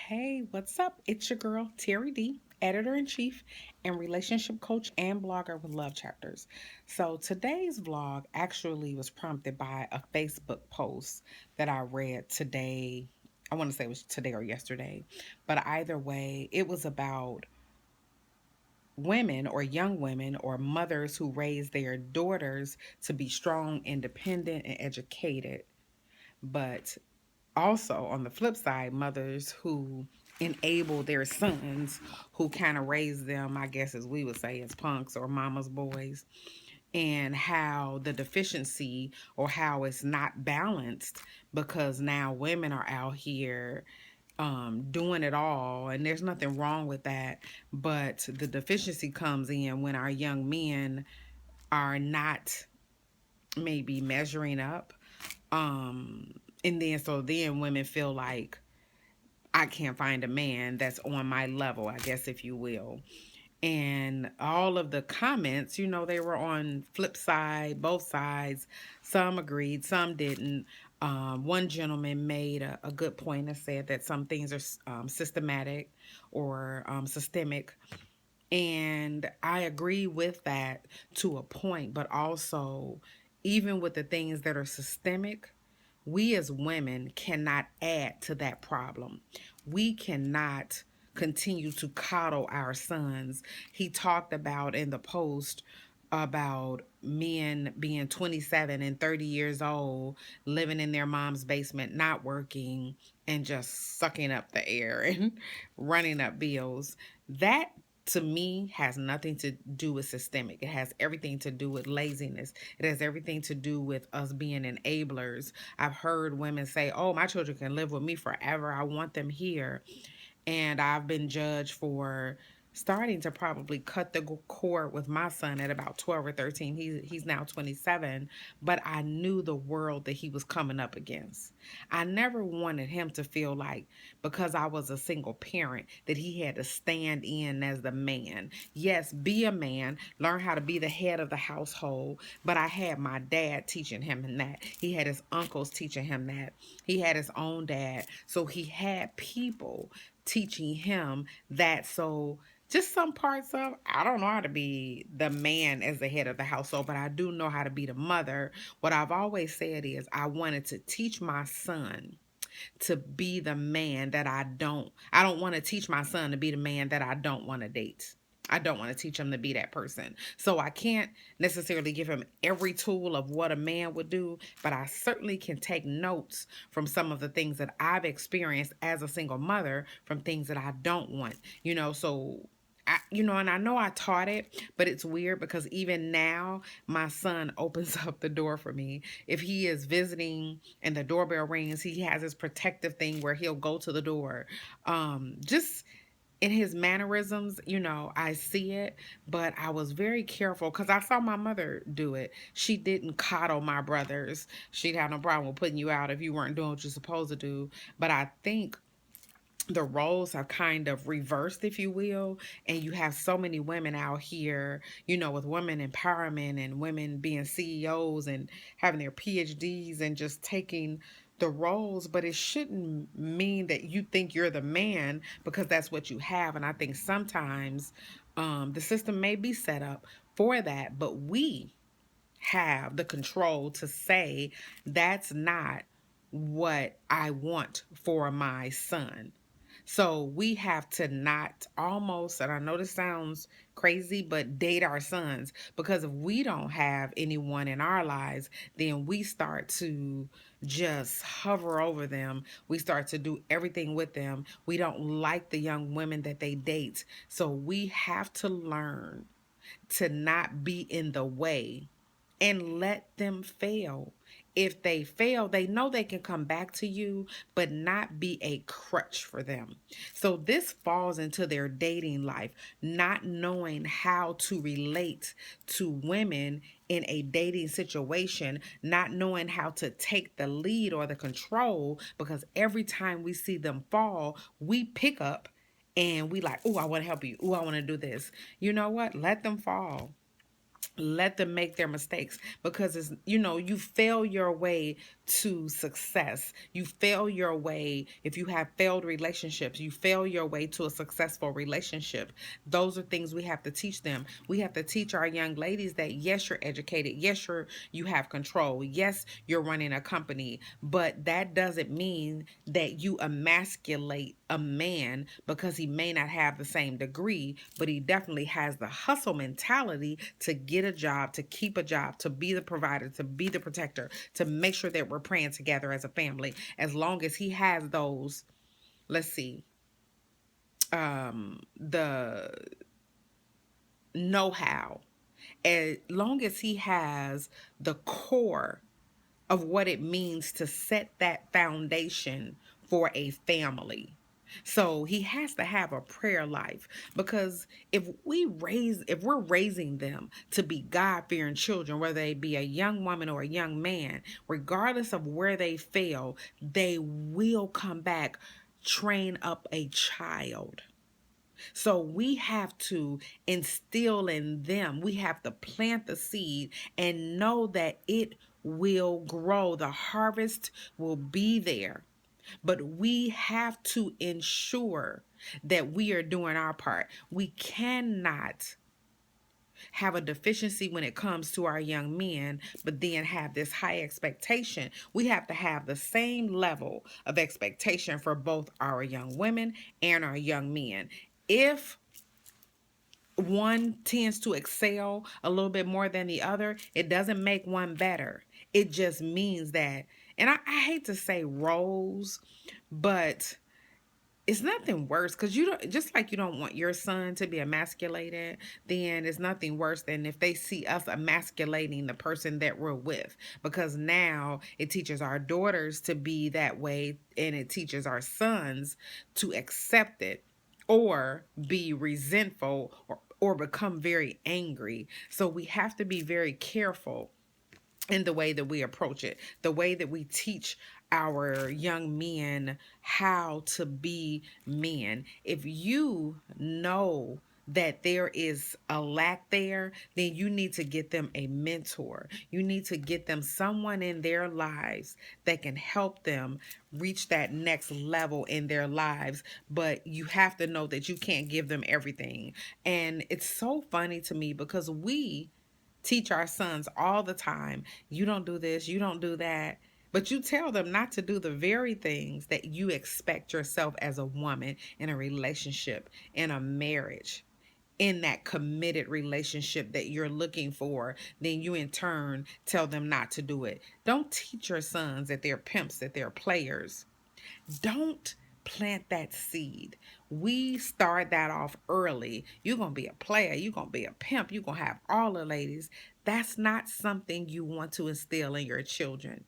Hey, what's up? It's your girl, Terry D, editor in chief and relationship coach and blogger with Love Chapters. So, today's vlog actually was prompted by a Facebook post that I read today. I want to say it was today or yesterday, but either way, it was about women or young women or mothers who raise their daughters to be strong, independent, and educated, but also on the flip side, mothers who enable their sons who kind of raise them, I guess, as we would say, as punks or mama's boys, and how the deficiency or how it's not balanced because now women are out here doing it all, and there's nothing wrong with that. But the deficiency comes in when our young men are not maybe measuring up. And then women feel like I can't find a man that's on my level, I guess, if you will. And all of the comments, they were on flip side, both sides. Some agreed, some didn't. One gentleman made a good point and said that some things are systematic or systemic. And I agree with that to a point, but also, even with the things that are systemic, we as women cannot add to that problem. We cannot continue to coddle our sons. He talked about in the post about men being 27 and 30 years old, living in their mom's basement, not working, and just sucking up the air and running up bills. That to me has nothing to do with systemic. It has everything to do with laziness. It has everything to do with us being enablers. I've heard women say, "Oh, my children can live with me forever. I want them here." And I've been judged for starting to probably cut the cord with my son at about 12 or 13. He's now 27, but I knew the world that he was coming up against. I never wanted him to feel like because I was a single parent that he had to stand in as the man. Yes, be a man, learn how to be the head of the household, but I had my dad teaching him that. He had his uncles teaching him that. He had his own dad. So he had people teaching him that. So just some parts of I don't know how to be the man as the head of the household, but I do know how to be the mother. What I've always said is I wanted to teach my son to be the man that I don't want to teach my son to be the man that I don't want to date. I don't want to teach him to be that person. So I can't necessarily give him every tool of what a man would do, but I certainly can take notes from some of the things that I've experienced as a single mother from things that I don't want. So and I know I taught it, but it's weird because even now, my son opens up the door for me. If he is visiting and the doorbell rings, he has his protective thing where he'll go to the door. Just in his mannerisms, I see it, but I was very careful because I saw my mother do it. She didn't coddle my brothers. She'd have no problem with putting you out if you weren't doing what you're supposed to do. But I think the roles have kind of reversed, if you will, and you have so many women out here, with women empowerment and women being CEOs and having their PhDs and just taking the roles, but it shouldn't mean that you think you're the man because that's what you have. And I think sometimes the system may be set up for that, but we have the control to say that's not what I want for my son. So we have to not almost, and I know this sounds crazy, but date our sons because if we don't have anyone in our lives, then we start to just hover over them. We start to do everything with them. We don't like the young women that they date. So we have to learn to not be in the way and let them fail. If they fail, they know they can come back to you, but not be a crutch for them. So this falls into their dating life, not knowing how to relate to women in a dating situation, not knowing how to take the lead or the control, because every time we see them fall, we pick up and we like, oh, I want to help you. Oh, I want to do this. You know what? Let them fall. Let them make their mistakes, because it's, you fail your way to success. You fail your way. If you have failed relationships, you fail your way to a successful relationship. Those are things we have to teach them. We have to teach our young ladies that yes, you're educated, yes, you have control, yes, you're running a company, but that doesn't mean that you emasculate a man because he may not have the same degree, but he definitely has the hustle mentality to get a job, to keep a job, to be the provider, to be the protector, to make sure that we're praying together as a family. As long as he has those, let's see, the know how, as long as he has the core of what it means to set that foundation for a family. So he has to have a prayer life, because if we're raising them to be God-fearing children, whether they be a young woman or a young man, regardless of where they fail, they will come back, train up a child. So we have to instill in them, we have to plant the seed and know that it will grow. The harvest will be there. But we have to ensure that we are doing our part. We cannot have a deficiency when it comes to our young men, but then have this high expectation. We have to have the same level of expectation for both our young women and our young men. If one tends to excel a little bit more than the other, it doesn't make one better. It just means that, and I hate to say roles, but it's nothing worse, because you don't, just like you don't want your son to be emasculated, then it's nothing worse than if they see us emasculating the person that we're with, because now it teaches our daughters to be that way, and it teaches our sons to accept it or be resentful, or become very angry. So we have to be very careful in the way that we approach it, the way that we teach our young men how to be men. If you know that there is a lack there, then you need to get them a mentor. You need to get them someone in their lives that can help them reach that next level in their lives. But you have to know that you can't give them everything. And it's so funny to me, because we teach our sons all the time, you don't do this, you don't do that. But you tell them not to do the very things that you expect yourself as a woman in a relationship, in a marriage, in that committed relationship that you're looking for. Then you in turn tell them not to do it. Don't teach your sons that they're pimps, that they're players. Don't plant that seed. We start that off early. You're going to be a player. You're going to be a pimp. You're going to have all the ladies. That's not something you want to instill in your children.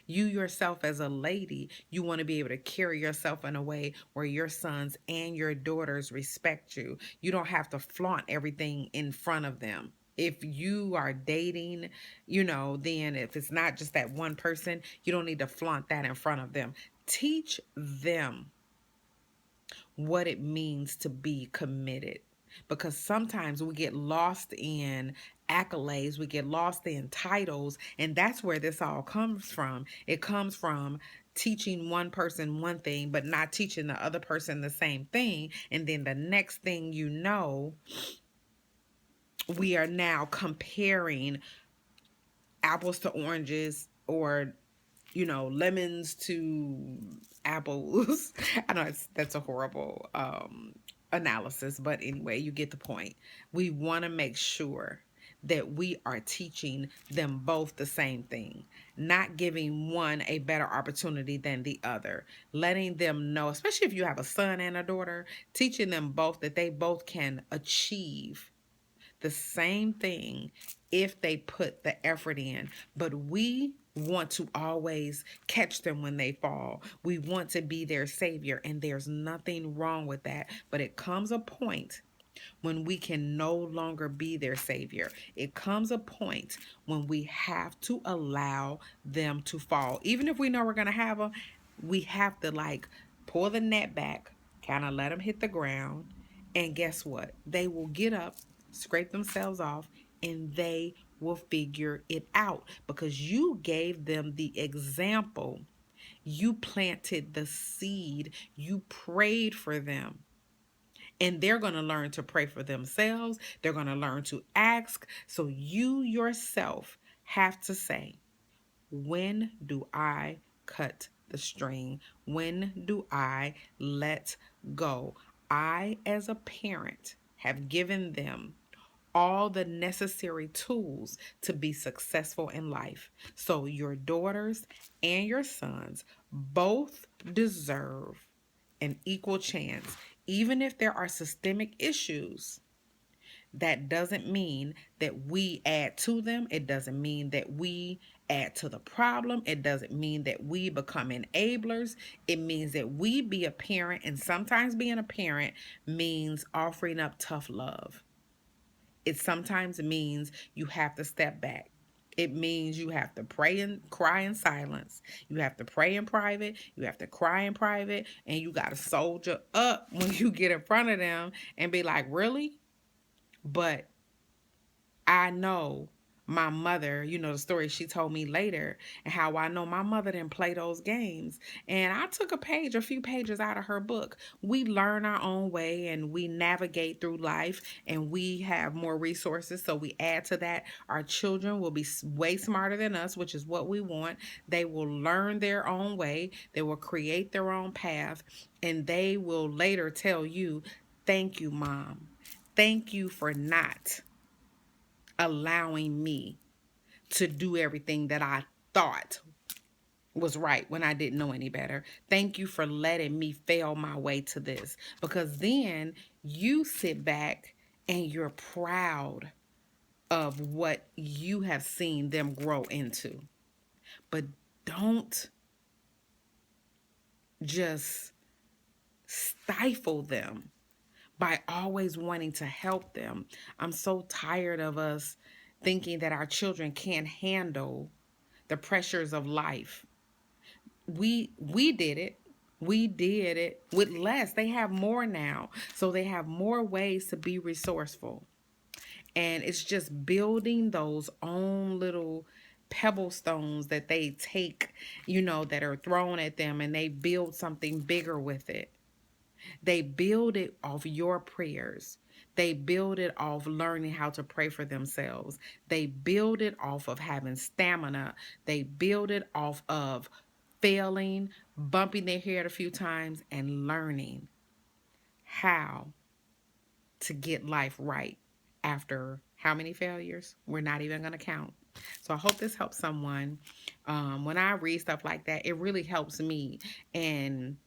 You yourself, as a lady, you want to be able to carry yourself in a way where your sons and your daughters respect you. You don't have to flaunt everything in front of them. If you are dating, then if it's not just that one person, you don't need to flaunt that in front of them. Teach them what it means to be committed, because sometimes we get lost in accolades, we get lost in titles, and that's where this all comes from. It comes from teaching one person one thing but not teaching the other person the same thing, and then the next thing you know, we are now comparing apples to oranges, or lemons to apples. I know that's a horrible analysis, but anyway, you get the point. We want to make sure that we are teaching them both the same thing, not giving one a better opportunity than the other, letting them know, especially if you have a son and a daughter, teaching them both that they both can achieve the same thing if they put the effort in. But we want to always catch them when they fall. We want to be their savior, and there's nothing wrong with that. But it comes a point when we can no longer be their savior. It comes a point when we have to allow them to fall. Even if we know we're going to have them, we have to pull the net back, kind of let them hit the ground. And guess what? They will get up, scrape themselves off, and they will figure it out because you gave them the example. You planted the seed. You prayed for them. And they're going to learn to pray for themselves. They're going to learn to ask. So you yourself have to say, when do I cut the string? When do I let go? I, as a parent, have given them all the necessary tools to be successful in life. So your daughters and your sons both deserve an equal chance. Even if there are systemic issues, that doesn't mean that we add to them. It doesn't mean that we add to the problem. It doesn't mean that we become enablers. It means that we be a parent, and sometimes being a parent means offering up tough love. It sometimes means you have to step back. It means you have to pray and cry in silence. You have to pray in private. You have to cry in private. And you got to soldier up when you get in front of them and be like, really? But I know my mother, the story she told me later, and how I know my mother didn't play those games. And I took a few pages out of her book. We learn our own way and we navigate through life, and we have more resources. So we add to that. Our children will be way smarter than us, which is what we want. They will learn their own way, they will create their own path, and they will later tell you, thank you, Mom. Thank you for not allowing me to do everything that I thought was right when I didn't know any better. Thank you for letting me fail my way to this. Because then you sit back and you're proud of what you have seen them grow into. But don't just stifle them by always wanting to help them. I'm so tired of us thinking that our children can't handle the pressures of life. We did it. We did it with less. They have more now. So they have more ways to be resourceful. And it's just building those own little pebble stones that they take, that are thrown at them, and they build something bigger with it. They build it off your prayers. They build it off learning how to pray for themselves. They build it off of having stamina. They build it off of failing, bumping their head a few times, and learning how to get life right after how many failures? We're not even going to count. So I hope this helps someone. When I read stuff like that, it really helps me. And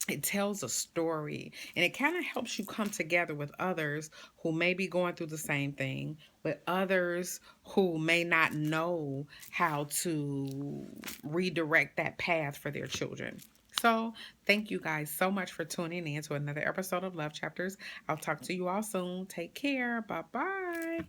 it tells a story, and it kind of helps you come together with others who may be going through the same thing, with others who may not know how to redirect that path for their children. So thank you guys so much for tuning in to another episode of Love Chapters. I'll talk to you all soon. Take care. Bye bye.